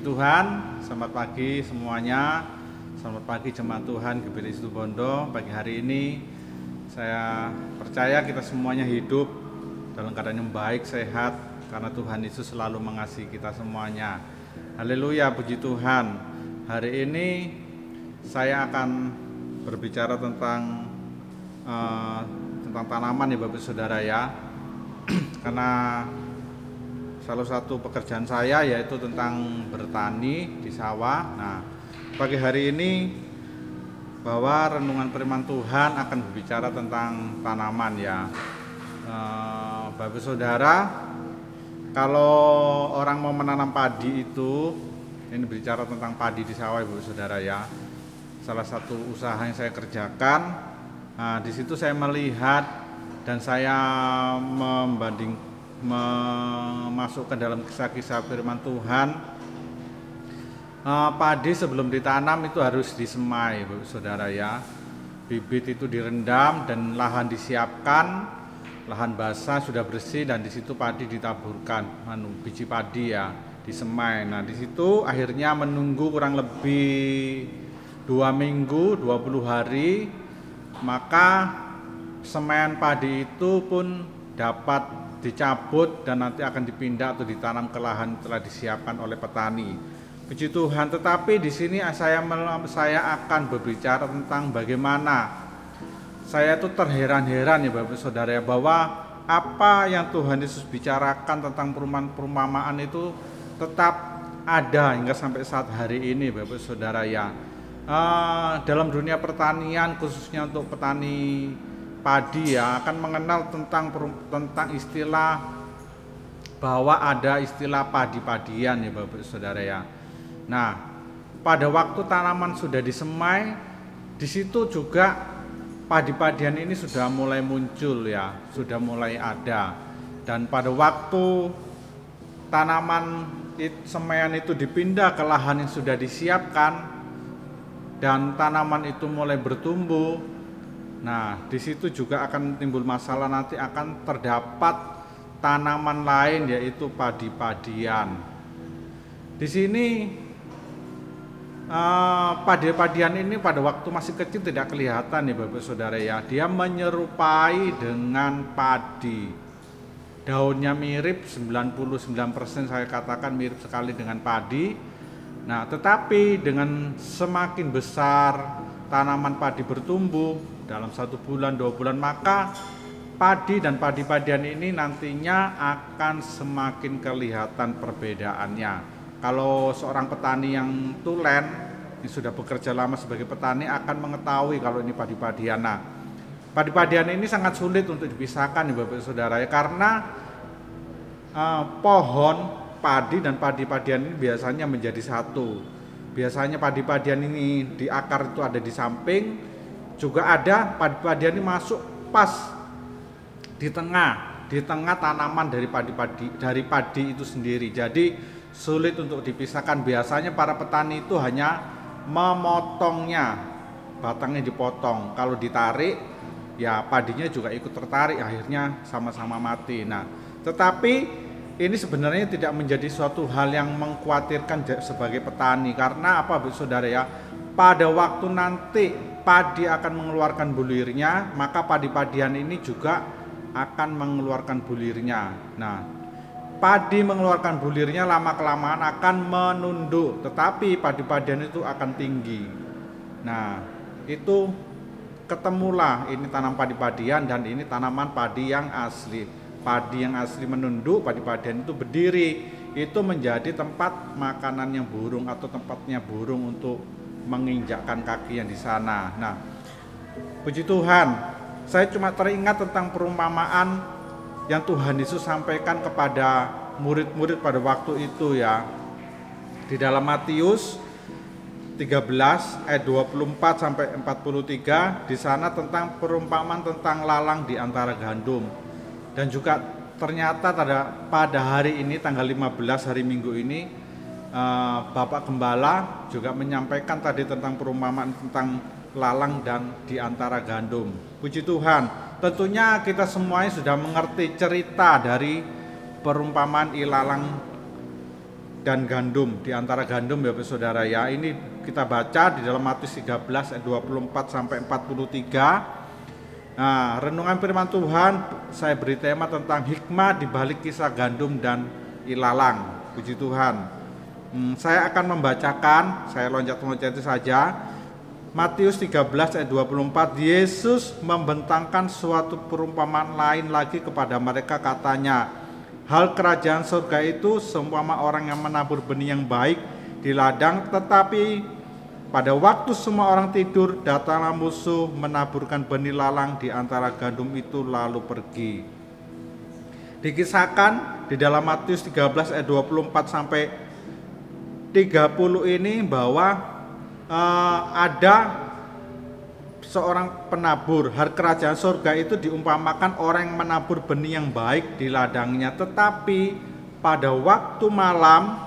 Puji Tuhan, selamat pagi semuanya. Selamat pagi jemaat Tuhan GBT Situbondo. Pagi hari ini saya percaya kita semuanya hidup dalam keadaan yang baik, sehat, karena Tuhan Yesus selalu mengasihi kita semuanya. Haleluya, puji Tuhan. Hari ini saya akan berbicara tentang tanaman ya Bapak Saudara ya. Karena salah satu pekerjaan saya yaitu tentang bertani di sawah. Nah, pagi hari ini bahwa renungan firman Tuhan akan berbicara tentang tanaman ya. Bapak Saudara, kalau orang mau menanam padi itu, ini berbicara tentang padi di sawah Bapak Saudara ya. Salah satu usaha yang saya kerjakan. Nah, di situ saya melihat dan saya masuk ke dalam kisah-kisah firman Tuhan. Padi sebelum ditanam itu harus disemai, Bapak Saudara ya. Bibit itu direndam dan lahan disiapkan, lahan basah sudah bersih dan di situ padi ditaburkan, biji padi ya, disemai. Nah, di situ akhirnya menunggu kurang lebih 2 minggu, 20 hari, maka semaian padi itu pun dapat dicabut dan nanti akan dipindah atau ditanam ke lahan telah disiapkan oleh petani. Puji Tuhan. Tetapi di sini saya akan berbicara tentang bagaimana saya itu terheran-heran ya Bapak Saudara ya, bahwa apa yang Tuhan Yesus bicarakan tentang perumpamaan itu tetap ada hingga sampai saat hari ini Bapak Saudara ya. Dalam dunia pertanian khususnya untuk petani padi ya akan mengenal tentang istilah bahwa ada istilah padi-padian ya Bapak Saudara ya. Nah, pada waktu tanaman sudah disemai, di situ juga padi-padian ini sudah mulai muncul ya, sudah mulai ada. Dan pada waktu tanaman semaian itu dipindah ke lahan yang sudah disiapkan dan tanaman itu mulai bertumbuh. Nah, di situ juga akan timbul masalah, nanti akan terdapat tanaman lain yaitu padi-padian. Di sini padi-padian ini pada waktu masih kecil tidak kelihatan ya Bapak Saudara ya. Dia menyerupai dengan padi. Daunnya mirip 99% saya katakan mirip sekali dengan padi. Nah, tetapi dengan semakin besar tanaman padi bertumbuh dalam 1 bulan, 2 bulan, maka padi dan padi-padian ini nantinya akan semakin kelihatan perbedaannya. Kalau seorang petani yang tulen, yang sudah bekerja lama sebagai petani akan mengetahui kalau ini padi-padian. Nah, padi-padian ini sangat sulit untuk dipisahkan ya Bapak Saudara ya, karena pohon padi dan padi-padian ini biasanya menjadi satu. Biasanya padi-padian ini di akar itu ada di samping, juga ada padi-padian ini masuk pas di tengah tanaman dari padi itu sendiri. Jadi sulit untuk dipisahkan. Biasanya para petani itu hanya memotongnya, batangnya dipotong. Kalau ditarik, ya padinya juga ikut tertarik, akhirnya sama-sama mati. Nah, tetapi ini sebenarnya tidak menjadi suatu hal yang mengkhawatirkan sebagai petani. Karena apa Bapak Saudara ya? Pada waktu nanti padi akan mengeluarkan bulirnya, maka padi-padian ini juga akan mengeluarkan bulirnya. Nah, padi mengeluarkan bulirnya lama-kelamaan akan menunduk, tetapi padi-padian itu akan tinggi. Nah, itu ketemulah ini tanam padi-padian dan ini tanaman padi yang asli. Padi yang asli menunduk, padi-padian itu berdiri. Itu menjadi tempat makanannya burung atau tempatnya burung untuk menginjakkan kakinya di sana. Nah, puji Tuhan, saya cuma teringat tentang perumpamaan yang Tuhan Yesus sampaikan kepada murid-murid pada waktu itu ya. Di dalam Matius 13 ayat 24 sampai 43, di sana tentang perumpamaan tentang lalang di antara gandum. Dan juga ternyata pada hari ini tanggal 15 hari Minggu ini Bapak Gembala juga menyampaikan tadi tentang perumpamaan tentang lalang dan di antara gandum. Puji Tuhan, tentunya kita semuanya sudah mengerti cerita dari perumpamaan ilalang dan gandum, di antara gandum ya saudara ya. Ini kita baca di dalam Matius 13 ayat 24 sampai 43. Nah, renungan firman Tuhan saya beri tema tentang hikmah di balik kisah gandum dan ilalang. Puji Tuhan. Saya akan membacakan, saya loncat-loncat itu saja. Matius 13 ayat 24, Yesus membentangkan suatu perumpamaan lain lagi kepada mereka, katanya, hal kerajaan surga itu seumpama orang yang menabur benih yang baik di ladang, tetapi pada waktu semua orang tidur, datanglah musuh menaburkan benih lalang di antara gandum itu lalu pergi. Dikisahkan di dalam Matius 13 ayat 24 sampai 30 ini bahwa ada seorang penabur. Hal kerajaan surga itu diumpamakan orang yang menabur benih yang baik di ladangnya, tetapi pada waktu malam,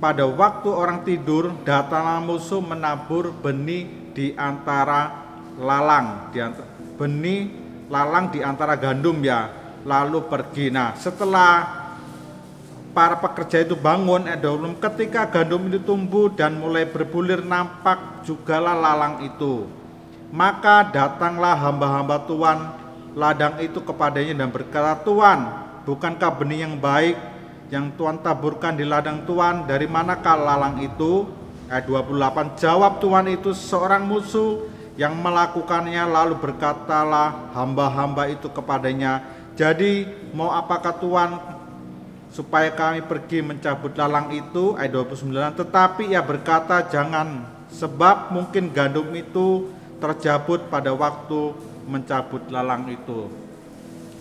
pada waktu orang tidur, datanglah musuh menabur benih di antara lalang, benih lalang di antara gandum ya, lalu pergi. Nah, setelah para pekerja itu bangun, ketika gandum itu tumbuh dan mulai berbulir, nampak jugalah lalang itu. Maka datanglah hamba-hamba Tuhan ladang itu kepadanya dan berkata, Tuhan, bukankah benih yang baik yang Tuhan taburkan di ladang Tuhan, dari manakah lalang itu? Ayat 28, jawab Tuhan itu, seorang musuh yang melakukannya. Lalu berkatalah hamba-hamba itu kepadanya, jadi mau apakah Tuhan supaya kami pergi mencabut lalang itu? Ayat 29, tetapi ia berkata, jangan, sebab mungkin gandum itu terjabut pada waktu mencabut lalang itu.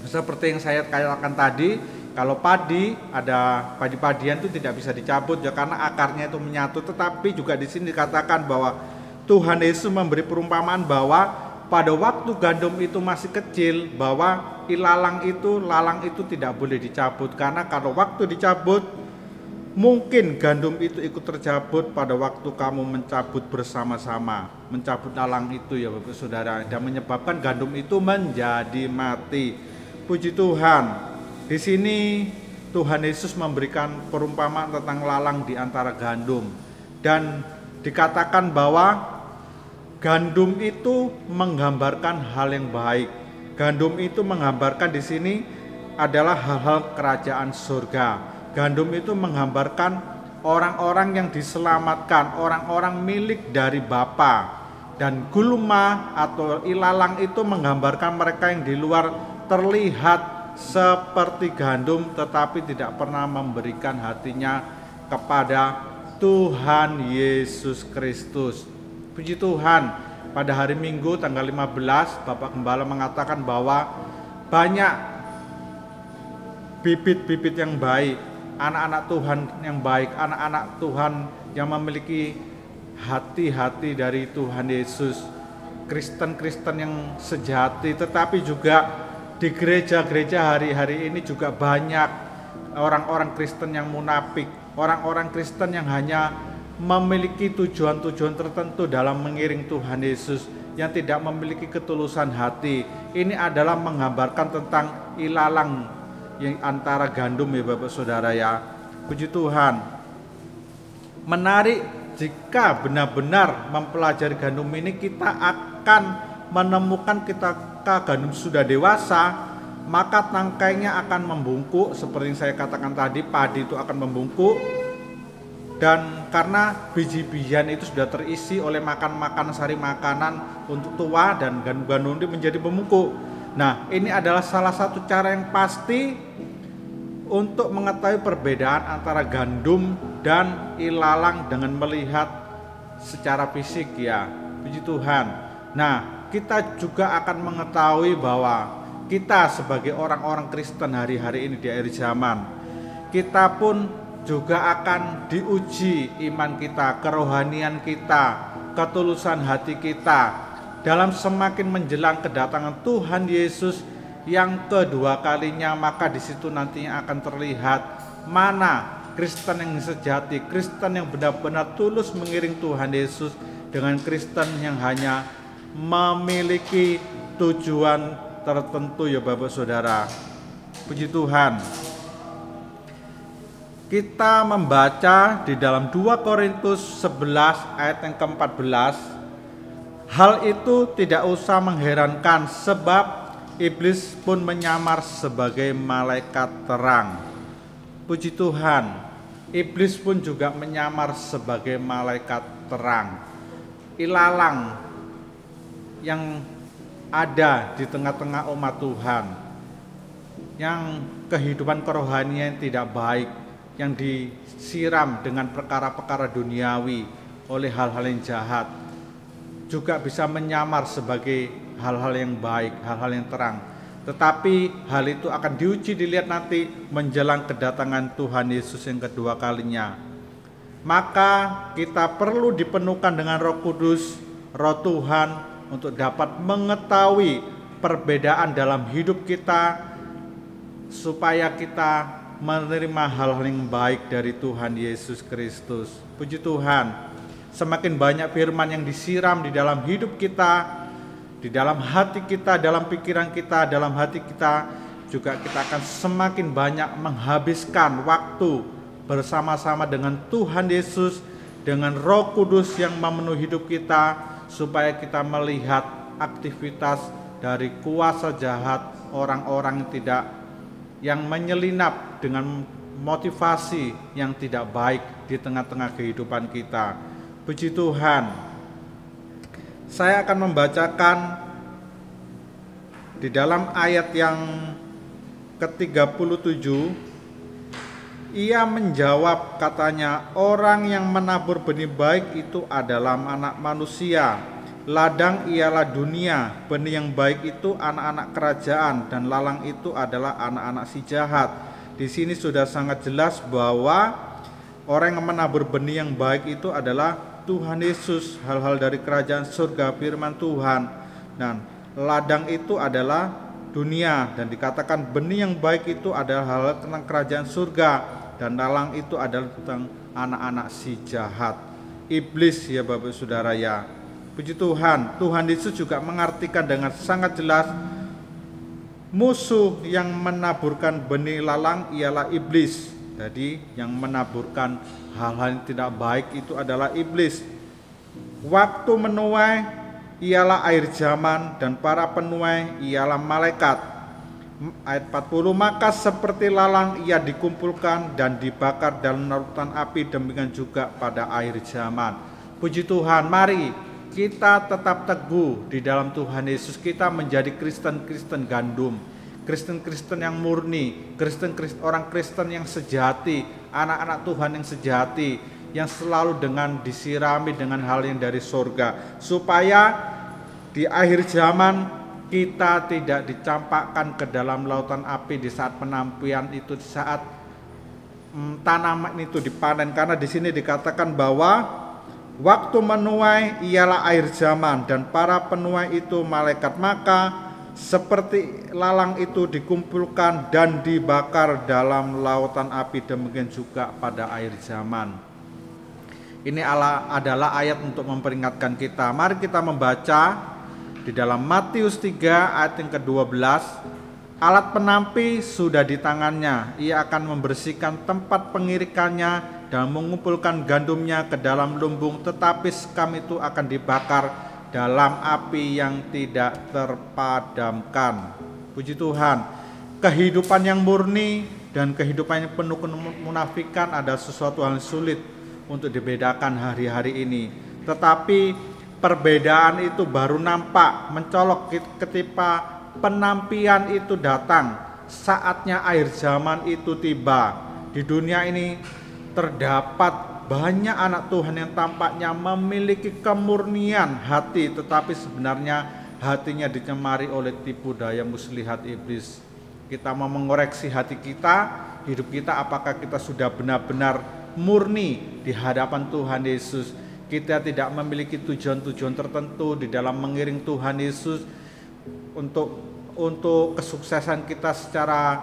Seperti yang saya katakan tadi, kalau padi, ada padi-padian itu tidak bisa dicabut ya, karena akarnya itu menyatu. Tetapi juga di sini dikatakan bahwa Tuhan Yesus memberi perumpamaan bahwa pada waktu gandum itu masih kecil, bahwa lalang itu tidak boleh dicabut, karena kalau waktu dicabut mungkin gandum itu ikut tercabut pada waktu kamu mencabut bersama-sama, mencabut lalang itu ya Bapak Saudara, dan menyebabkan gandum itu menjadi mati. Puji Tuhan. Di sini Tuhan Yesus memberikan perumpamaan tentang lalang di antara gandum, dan dikatakan bahwa gandum itu menggambarkan hal yang baik. Gandum itu menggambarkan di sini adalah hal-hal kerajaan surga. Gandum itu menggambarkan orang-orang yang diselamatkan, orang-orang milik dari Bapa. Dan gulma atau ilalang itu menggambarkan mereka yang di luar terlihat seperti gandum, tetapi tidak pernah memberikan hatinya kepada Tuhan Yesus Kristus. Puji Tuhan, pada hari Minggu tanggal 15, Bapak Gembala mengatakan bahwa banyak bibit-bibit yang baik, anak-anak Tuhan yang baik, anak-anak Tuhan yang memiliki hati-hati dari Tuhan Yesus, Kristen-Kristen yang sejati. Tetapi juga di gereja-gereja hari-hari ini juga banyak orang-orang Kristen yang munafik, orang-orang Kristen yang hanya memiliki tujuan-tujuan tertentu dalam mengiring Tuhan Yesus, yang tidak memiliki ketulusan hati. Ini adalah menggambarkan tentang ilalang yang antara gandum ya Bapak Saudara ya. Puji Tuhan. Menarik, jika benar-benar mempelajari gandum ini, kita akan menemukan ketika gandum sudah dewasa, maka tangkainya akan membungkuk. Seperti yang saya katakan tadi, padi itu akan membungkuk. Dan karena biji-bijian itu sudah terisi oleh makan sari makanan untuk tua, dan gandum-gandum ini menjadi membungkuk. Nah, ini adalah salah satu cara yang pasti untuk mengetahui perbedaan antara gandum dan ilalang dengan melihat secara fisik ya. Puji Tuhan. Nah, kita juga akan mengetahui bahwa kita sebagai orang-orang Kristen hari-hari ini di akhir zaman, kita pun juga akan diuji iman kita, kerohanian kita, ketulusan hati kita dalam semakin menjelang kedatangan Tuhan Yesus yang kedua kalinya. Maka di situ nantinya akan terlihat mana Kristen yang sejati, Kristen yang benar-benar tulus mengiring Tuhan Yesus, dengan Kristen yang hanya memiliki tujuan tertentu ya Bapak Saudara. Puji Tuhan. kita membaca di dalam 2 Korintus 11 ayat yang ke-14, hal itu tidak usah mengherankan sebab iblis pun menyamar sebagai malaikat terang. Puji Tuhan, iblis pun juga menyamar sebagai malaikat terang. Ilalang yang ada di tengah-tengah umat Tuhan, yang kehidupan kerohanian tidak baik, yang disiram dengan perkara-perkara duniawi oleh hal-hal yang jahat, juga bisa menyamar sebagai hal-hal yang baik, hal-hal yang terang. Tetapi hal itu akan diuji, dilihat nanti menjelang kedatangan Tuhan Yesus yang kedua kalinya. Maka kita perlu dipenuhkan dengan Roh Kudus, Roh Tuhan, untuk dapat mengetahui perbedaan dalam hidup kita, supaya kita menerima hal-hal yang baik dari Tuhan Yesus Kristus. Puji Tuhan, semakin banyak firman yang disiram di dalam hidup kita, di dalam hati kita, dalam pikiran kita, dalam hati kita, juga kita akan semakin banyak menghabiskan waktu bersama-sama dengan Tuhan Yesus, dengan Roh Kudus yang memenuhi hidup kita, supaya kita melihat aktivitas dari kuasa jahat, orang-orang yang menyelinap dengan motivasi yang tidak baik di tengah-tengah kehidupan kita. Puji Tuhan. Saya akan membacakan di dalam ayat yang ke-37. Ia menjawab, katanya, orang yang menabur benih baik itu adalah anak manusia. Ladang ialah dunia, benih yang baik itu anak-anak kerajaan, dan lalang itu adalah anak-anak si jahat. Di sini sudah sangat jelas bahwa orang yang menabur benih yang baik itu adalah Tuhan Yesus, hal-hal dari kerajaan surga, firman Tuhan. Dan ladang itu adalah dunia, dan dikatakan benih yang baik itu adalah hal tentang kerajaan surga, dan lalang itu adalah tentang anak-anak si jahat, iblis, ya Bapak Saudara ya. Puji Tuhan, Tuhan Yesus juga mengartikan dengan sangat jelas, musuh yang menaburkan benih lalang ialah iblis. Jadi yang menaburkan hal-hal yang tidak baik itu adalah iblis. Waktu menuai ialah akhir zaman, dan para penuai ialah malaikat. Ayat 40, maka seperti lalang ia dikumpulkan dan dibakar dalam lautan api, demikian juga pada akhir zaman. Puji Tuhan, mari kita tetap teguh di dalam Tuhan Yesus. Kita menjadi Kristen-Kristen gandum, Kristen-Kristen yang murni, orang Kristen yang sejati, anak-anak Tuhan yang sejati, yang selalu disirami dengan hal yang dari surga, supaya di akhir zaman kita tidak dicampakkan ke dalam lautan api di saat penampian itu, di saat tanaman itu dipanen. Karena di sini dikatakan bahwa waktu menuai ialah akhir zaman, dan para penuai itu malaikat. Maka seperti lalang itu dikumpulkan dan dibakar dalam lautan api, demikian juga pada akhir zaman. Ini adalah ayat untuk memperingatkan kita. Mari kita membaca di dalam Matius 3 ayat yang ke-12. Alat penampi sudah di tangannya, ia akan membersihkan tempat pengirikannya dan mengumpulkan gandumnya ke dalam lumbung, tetapi sekam itu akan dibakar dalam api yang tidak terpadamkan. Puji Tuhan, kehidupan yang murni dan kehidupan yang penuh kemunafikan ada sesuatu yang sulit untuk dibedakan hari-hari ini. Tetapi perbedaan itu baru nampak, mencolok ketika penampian itu datang, saatnya akhir zaman itu tiba. Di dunia ini terdapat banyak anak Tuhan yang tampaknya memiliki kemurnian hati, tetapi sebenarnya hatinya dicemari oleh tipu daya muslihat iblis. Kita mau mengoreksi hati kita, hidup kita, apakah kita sudah benar-benar murni di hadapan Tuhan Yesus. Kita tidak memiliki tujuan-tujuan tertentu di dalam mengiring Tuhan Yesus untuk kesuksesan kita secara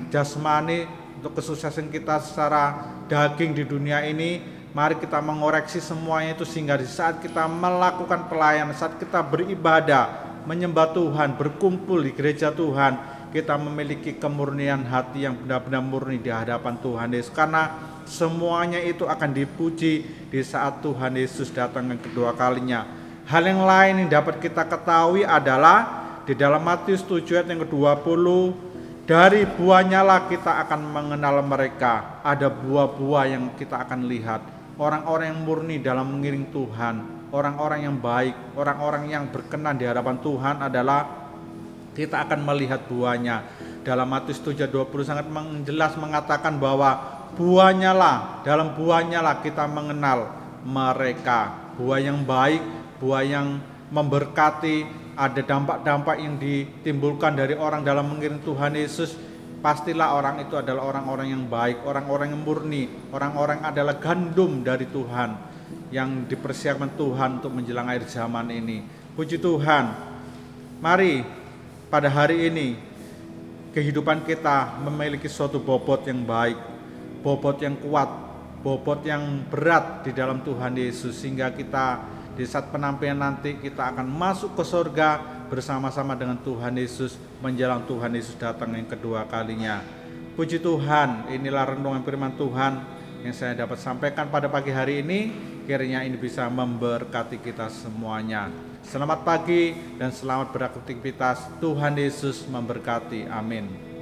jasmani, untuk kesuksesan kita secara daging di dunia ini. Mari kita mengoreksi semuanya itu, sehingga di saat kita melakukan pelayanan, saat kita beribadah, menyembah Tuhan, berkumpul di gereja Tuhan, kita memiliki kemurnian hati yang benar-benar murni di hadapan Tuhan Yesus, karena semuanya itu akan dipuji di saat Tuhan Yesus datang yang kedua kalinya. Hal yang lain yang dapat kita ketahui adalah di dalam Matius 7 ayat yang ke-20, dari buahnya lah kita akan mengenal mereka. Ada buah-buah yang kita akan lihat. Orang-orang yang murni dalam mengiring Tuhan, orang-orang yang baik, orang-orang yang berkenan di hadapan Tuhan adalah kita akan melihat buahnya. Dalam Matius 7:20 sangat jelas mengatakan bahwa buahnya lah, dalam buahnya lah kita mengenal mereka. Buah yang baik, buah yang memberkati, ada dampak-dampak yang ditimbulkan dari orang dalam mengiring Tuhan Yesus. Pastilah orang itu adalah orang-orang yang baik, orang-orang yang murni, orang-orang adalah gandum dari Tuhan yang dipersiapkan Tuhan untuk menjelang akhir zaman ini. Puji Tuhan. Mari pada hari ini kehidupan kita memiliki suatu bobot yang baik, bobot yang kuat, bobot yang berat di dalam Tuhan Yesus, sehingga kita di saat penampilan nanti kita akan masuk ke surga bersama-sama dengan Tuhan Yesus menjelang Tuhan Yesus datang yang kedua kalinya. Puji Tuhan, inilah renungan firman Tuhan yang saya dapat sampaikan pada pagi hari ini. Kiranya ini bisa memberkati kita semuanya. Selamat pagi dan selamat beraktivitas. Tuhan Yesus memberkati. Amin.